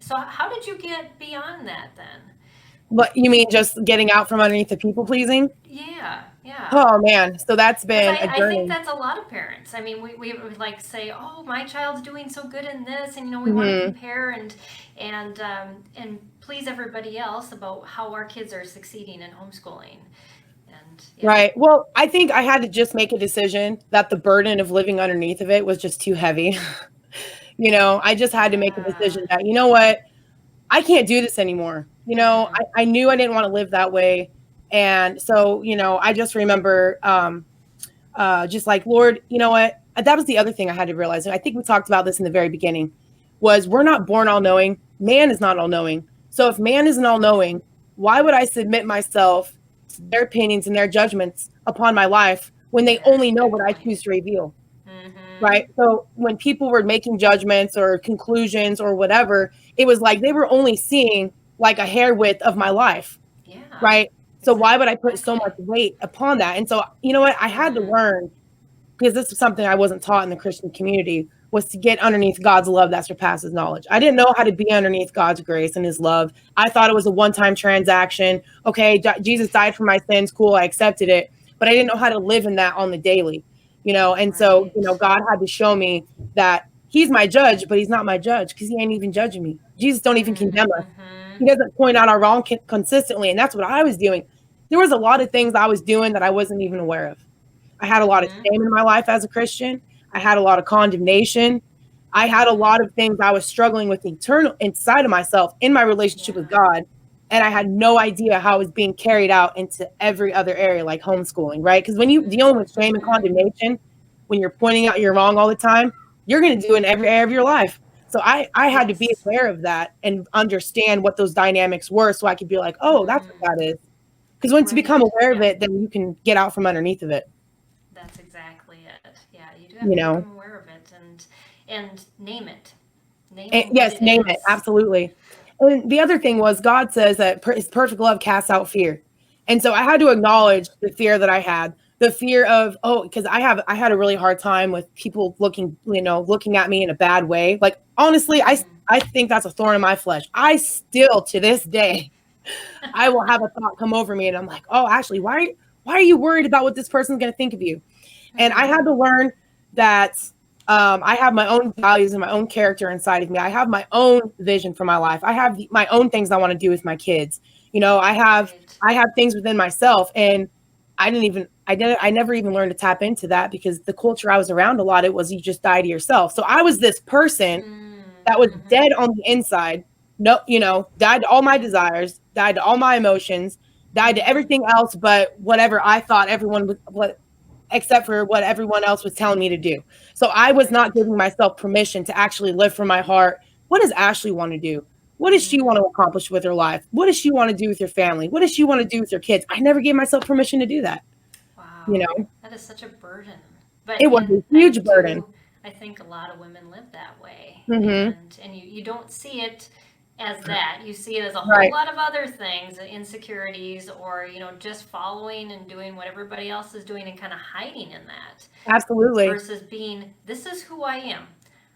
So how did you get beyond that then? What you mean, just getting out from underneath the people pleasing? Yeah, yeah. Oh man, so that's Because been a I think journey. that's a lot of parents. I mean, we would like say, "Oh, my child's doing so good in this," and we want to Hmm. compare and please everybody else about how our kids are succeeding in homeschooling. And yeah, Right. Well, I think I had to just make a decision that the burden of living underneath of it was just too heavy. I just had to make a yeah. decision that, you know what, I can't do this anymore. Mm-hmm. I knew I didn't want to live that way. And so, I just remember just like, Lord, you know what? That was the other thing I had to realize. And I think we talked about this in the very beginning was we're not born all knowing. Man is not all knowing. So if man isn't all knowing, why would I submit myself to their opinions and their judgments upon my life when they only Very know good what I point. choose to reveal? Mm-hmm. Right. So when people were making judgments or conclusions or whatever, it was like they were only seeing like a hair width of my life. Yeah, Right. So why would I put so much exactly. weight upon that? And so, you know what? I had to Mm-hmm. learn, because this is something I wasn't taught in the Christian community, was to get underneath God's love that surpasses knowledge. I didn't know how to be underneath God's grace and his love. I thought it was a one-time transaction. Okay, Jesus died for my sins. Cool, I accepted it. But I didn't know how to live in that on the daily, and so, Right. God had to show me that he's my judge, but he's not my judge because he ain't even judging me. Jesus don't even condemn us. Mm-hmm. He doesn't point out our wrong consistently. And that's what I was doing. There was a lot of things I was doing that I wasn't even aware of. I had a lot of Mm-hmm. shame in my life as a Christian. I had a lot of condemnation. I had a Mm-hmm. lot of things I was struggling with internal inside of myself in my relationship with Yeah. God. And I had no idea how it was being carried out into every other area, like homeschooling, right? Because when you dealing with shame and Mm-hmm. condemnation, when you're pointing out you're wrong all the time, you're going to do it in every area of your life. So I had to be Yes. aware of that and understand what those dynamics were so I could be like, oh, that's Mm-hmm. what that is. Because once you become Right. aware of Yeah. it, then you can get out from underneath of it, That's exactly it. Yeah, you do have you to know? become aware of it and name it. And Naming what yes, it name it. is. Absolutely. And the other thing was God says that his perfect love casts out fear. And so I had to acknowledge the fear that I had, the fear of, oh, because I had a really hard time with people looking at me in a bad way. Like honestly, Mm-hmm. I think that's a thorn in my flesh. I still to this day, I will have a thought come over me and I'm like, oh, Ashley, why are you worried about what this person's gonna think of you? And I had Mm-hmm. to learn that I have my own values and my own character inside of me. I have my own vision for my life. I have my own things I want to do with my kids. Right. I have things within myself, and I never even learned to tap into that because the culture I was around a lot, it was you just die to yourself. So I was this person that was Mm-hmm. dead on the inside. No, died to all my Yeah. desires, died to all my emotions, died to Mm-hmm. everything else but whatever I thought everyone was, what except for what everyone else was telling me to do. So I was not Right. giving myself permission to actually live from my heart. What does Ashley want to do? What does she want Mm-hmm. to accomplish with her life? What does she want to do with her family? What does she want to do with her kids? I never gave myself permission to do that. You Wow. know, That is such a burden. But it was and a huge burden. I think a lot of women live that way. Hmm. And you don't see it as that. You see it as a whole Right. lot of other things, insecurities or, just following and doing what everybody else is doing and kind of hiding in that Absolutely. versus being, this is who I am.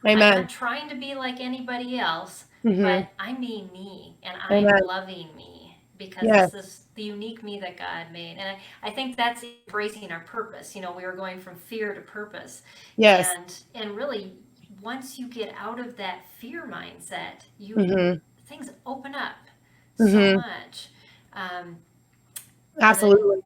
I'm not Amen. trying to be like anybody else, Hmm. but I'm being me and I'm Amen. loving me because Yes. this is the unique me that God made. And I think that's embracing our purpose. We were going from fear to purpose. Yes. And really once you get out of that fear mindset, you Hmm. things open up so Hmm. much. Um, but then Absolutely.